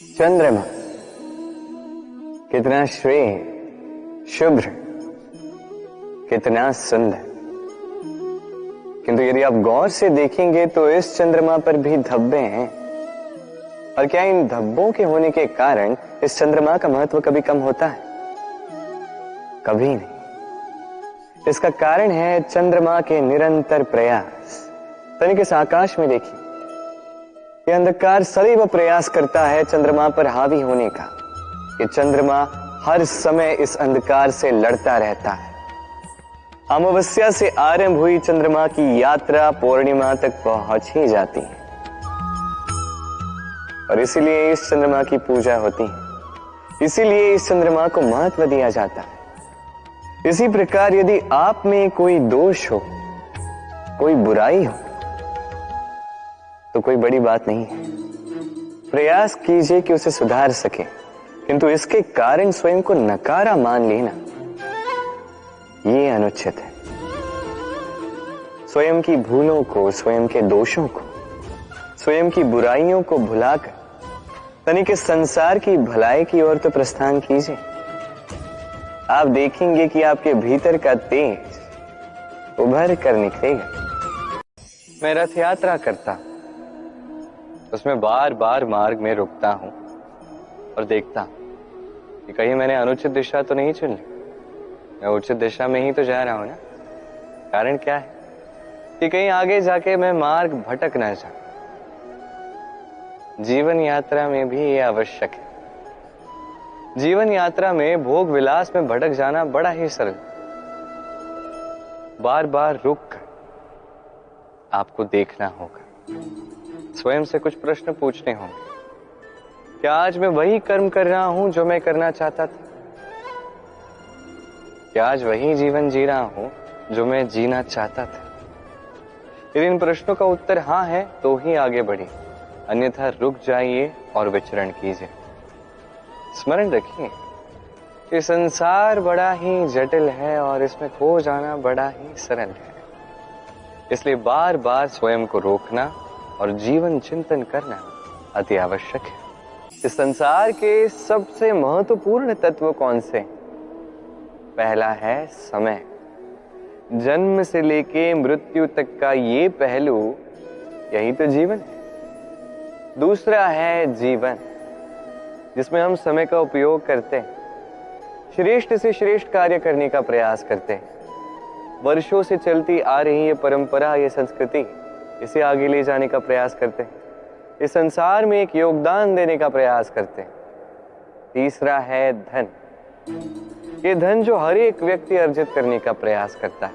चंद्रमा कितना श्रेय, शुभ्र, कितना सुंदर। किंतु यदि आप गौर से देखेंगे तो इस चंद्रमा पर भी धब्बे हैं। और क्या इन धब्बों के होने के कारण इस चंद्रमा का महत्व कभी कम होता है? कभी नहीं। इसका कारण है चंद्रमा के निरंतर प्रयास। तनिक इस आकाश में देखिए, यह अंधकार सदैव प्रयास करता है चंद्रमा पर हावी होने का। ये चंद्रमा हर समय इस अंधकार से लड़ता रहता है। अमावस्या से आरंभ हुई चंद्रमा की यात्रा पूर्णिमा तक पहुंच ही जाती है और इसीलिए इस चंद्रमा की पूजा होती है, इसीलिए इस चंद्रमा को महत्व दिया जाता है। इसी प्रकार यदि आप में कोई दोष हो, कोई बुराई हो, तो कोई बड़ी बात नहीं है। प्रयास कीजिए कि उसे सुधार सके, किंतु इसके कारण स्वयं को नकारा मान लेना, ये अनुचित है। स्वयं की भूलों को, स्वयं के दोषों को, स्वयं की बुराइयों को भुलाकर तनिक इस संसार की भलाई की ओर तो प्रस्थान कीजिए। आप देखेंगे कि आपके भीतर का तेज उभर कर निकलेगा। मैं रथ यात्रा करता, उसमें बार बार मार्ग में रुकता हूं और देखता कि कहीं मैंने अनुचित दिशा तो नहीं चुन ली। मैं उचित दिशा में ही तो जा रहा हूं ना। कारण क्या है कि कहीं आगे जाके मैं मार्ग भटक ना जाऊं। जीवन यात्रा में भी ये आवश्यक है। जीवन यात्रा में भोग विलास में भटक जाना बड़ा ही सरल। बार बार रुक कर आपको देखना होगा, स्वयं से कुछ प्रश्न पूछने होंगे। क्या आज मैं वही कर्म कर रहा हूं जो मैं करना चाहता था? क्या आज वही जीवन जी रहा हूं जो मैं जीना चाहता था? यदि इन प्रश्नों का उत्तर हां है तो ही आगे बढ़िए, अन्यथा रुक जाइए और विचरण कीजिए। स्मरण रखिए कि संसार बड़ा ही जटिल है और इसमें खो जाना बड़ा ही सरल है। इसलिए बार बार स्वयं को रोकना और जीवन चिंतन करना अति आवश्यक है। इस संसार के सबसे महत्वपूर्ण तत्व कौन से? पहला है समय। जन्म से लेके मृत्यु तक का ये पहलू, यही तो जीवन है। दूसरा है जीवन, जिसमें हम समय का उपयोग करते हैं, श्रेष्ठ से श्रेष्ठ कार्य करने का प्रयास करते हैं। वर्षों से चलती आ रही ये परंपरा, ये संस्कृति, इसे आगे ले जाने का प्रयास करते हैं। इस संसार में एक योगदान देने का प्रयास करते हैं। तीसरा है धन। ये धन जो हर एक व्यक्ति अर्जित करने का प्रयास करता है।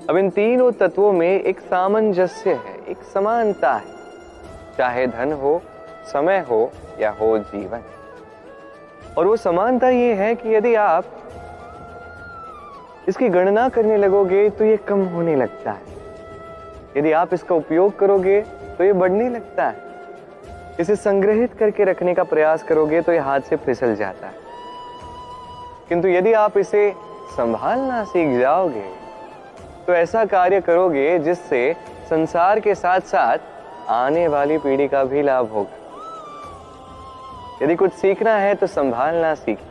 अब इन तीनों तत्वों में एक सामंजस्य है, एक समानता है, चाहे धन हो, समय हो या हो जीवन। और वो समानता ये है कि यदि आप इसकी गणना करने लगोगे तो ये कम होने लगता है। यदि आप इसका उपयोग करोगे तो ये बढ़ने लगता है। इसे संग्रहित करके रखने का प्रयास करोगे तो ये हाथ से फिसल जाता है। किंतु यदि आप इसे संभालना सीख जाओगे तो ऐसा कार्य करोगे जिससे संसार के साथ साथ आने वाली पीढ़ी का भी लाभ होगा। यदि कुछ सीखना है तो संभालना सीखें,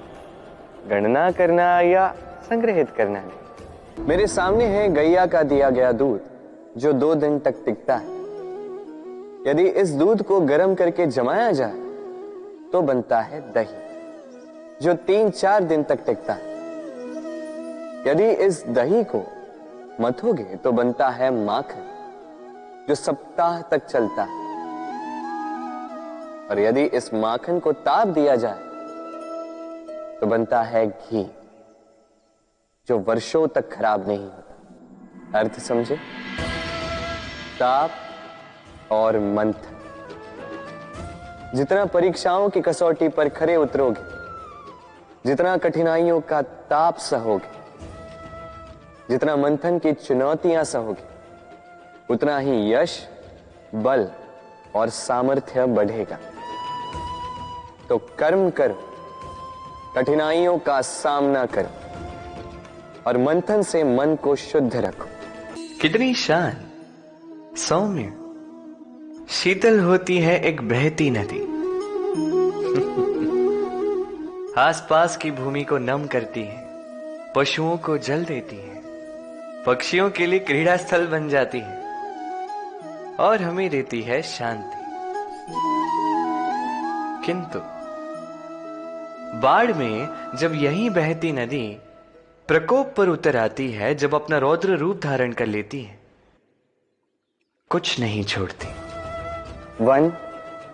गणना करना या संग्रहित करना नहीं। मेरे सामने है गैया का दिया गया दूध जो 2 दिन तक टिकता है। यदि इस दूध को गर्म करके जमाया जाए तो बनता है दही, जो 3-4 दिन तक टिकता है। यदि इस दही को मथोगे तो बनता है माखन, जो सप्ताह तक चलता है। और यदि इस माखन को ताप दिया जाए तो बनता है घी, जो वर्षों तक खराब नहीं होता। अर्थ समझे? ताप और मंथन। जितना परीक्षाओं की कसौटी पर खरे उतरोगे, जितना कठिनाइयों का ताप सहोगे, जितना मंथन की चुनौतियां सहोगे, उतना ही यश, बल और सामर्थ्य बढ़ेगा। तो कर्म करो, कठिनाइयों का सामना करो और मंथन से मन को शुद्ध रखो। कितनी शांत, सौम्य, शीतल होती है एक बहती नदी। आसपास की भूमि को नम करती है, पशुओं को जल देती है, पक्षियों के लिए क्रीड़ा स्थल बन जाती है और हमें देती है शांति। किंतु बाढ़ में जब यही बहती नदी प्रकोप पर उतर आती है, जब अपना रौद्र रूप धारण कर लेती है, कुछ नहीं छोड़ती। वन,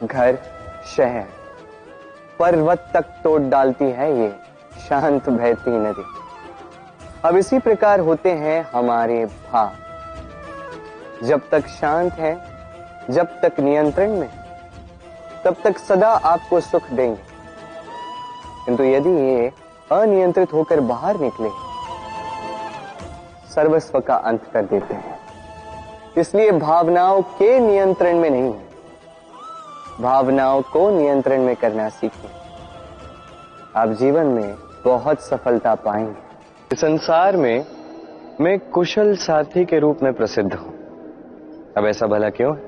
घर, शहर, पर्वत तक तोड़ डालती है ये शांत बहती नदी। अब इसी प्रकार होते हैं हमारे भाव। जब तक शांत है, जब तक नियंत्रण में, तब तक सदा आपको सुख देंगे। किंतु यदि ये अनियंत्रित होकर बाहर निकले, सर्वस्व का अंत कर देते हैं। इसलिए भावनाओं के नियंत्रण में नहीं, भावनाओं को नियंत्रण में करना सीखें। आप जीवन में बहुत सफलता पाएंगे। इस संसार में मैं कुशल सारथी के रूप में प्रसिद्ध हूं। अब ऐसा भला क्यों है?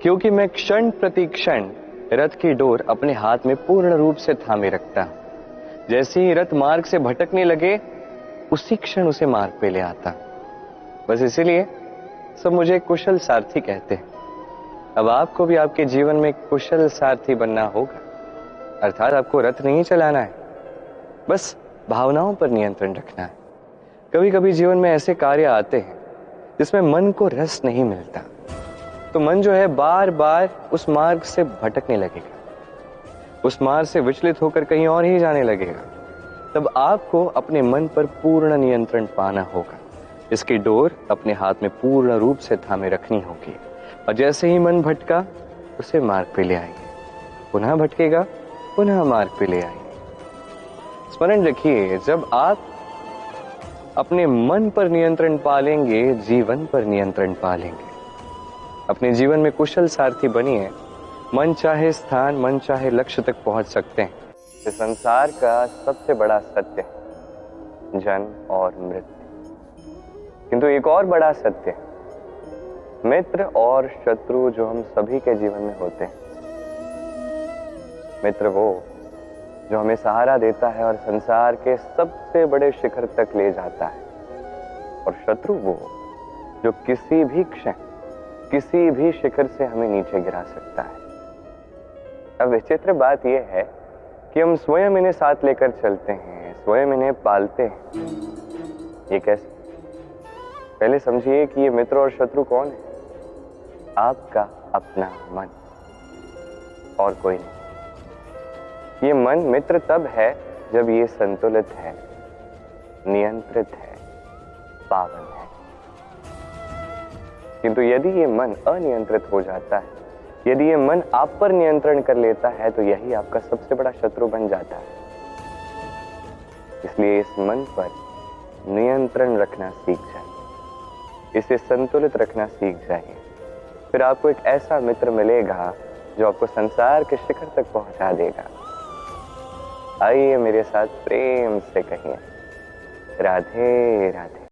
क्योंकि मैं क्षण प्रति क्षण रथ की डोर अपने हाथ में पूर्ण रूप से थामे रखता हूं। जैसे ही रथ मार्ग से भटकने लगे, उसी क्षण उसे मार्ग पे ले आता। बस इसीलिए सब मुझे कुशल सारथी कहते हैं। अब आपको भी आपके जीवन में कुशल सारथी बनना होगा। अर्थात आपको रथ नहीं चलाना है, बस भावनाओं पर नियंत्रण रखना है। कभी कभी जीवन में ऐसे कार्य आते हैं जिसमें मन को रस नहीं मिलता, तो मन जो है बार बार उस मार्ग से भटकने लगेगा, उस मार्ग से विचलित होकर कहीं और ही जाने लगेगा। तब आपको अपने मन पर पूर्ण नियंत्रण पाना होगा। इसकी डोर अपने हाथ में पूर्ण रूप से थामे रखनी होगी, और जैसे ही मन भटका, उसे मार्ग पे ले आइए। पुनः भटकेगा, पुनः मार्ग पे ले आइए। स्मरण रखिए, जब आप अपने मन पर नियंत्रण पालेंगे, जीवन पर नियंत्रण पालेंगे। अपने जीवन में कुशल सारथी बनिए। मन चाहे स्थान, मन चाहे लक्ष्य तक पहुंच सकते हैं। इस संसार का सबसे बड़ा सत्य है जन्म और मृत्यु। किंतु एक और बड़ा सत्य है, मित्र और शत्रु जो हम सभी के जीवन में होते हैं। मित्र वो जो हमें सहारा देता है और संसार के सबसे बड़े शिखर तक ले जाता है, और शत्रु वो जो किसी भी क्षण किसी भी शिखर से हमें नीचे गिरा सकता है। अब विचित्र बात यह है कि हम स्वयं इन्हें साथ लेकर चलते हैं, स्वयं इन्हें पालते हैं। ये कैसे? पहले समझिए कि ये मित्र और शत्रु कौन है? आपका अपना मन, और कोई नहीं। ये मन मित्र तब है जब ये संतुलित है, नियंत्रित है, पावन है। किंतु यदि ये मन अनियंत्रित हो जाता है, यदि ये मन आप पर नियंत्रण कर लेता है, तो यही आपका सबसे बड़ा शत्रु बन जाता है। इसलिए इस मन पर नियंत्रण रखना सीख जाइए, इसे संतुलित रखना सीख जाइए। फिर आपको एक ऐसा मित्र मिलेगा जो आपको संसार के शिखर तक पहुंचा देगा। आइए मेरे साथ प्रेम से कहिए, राधे राधे।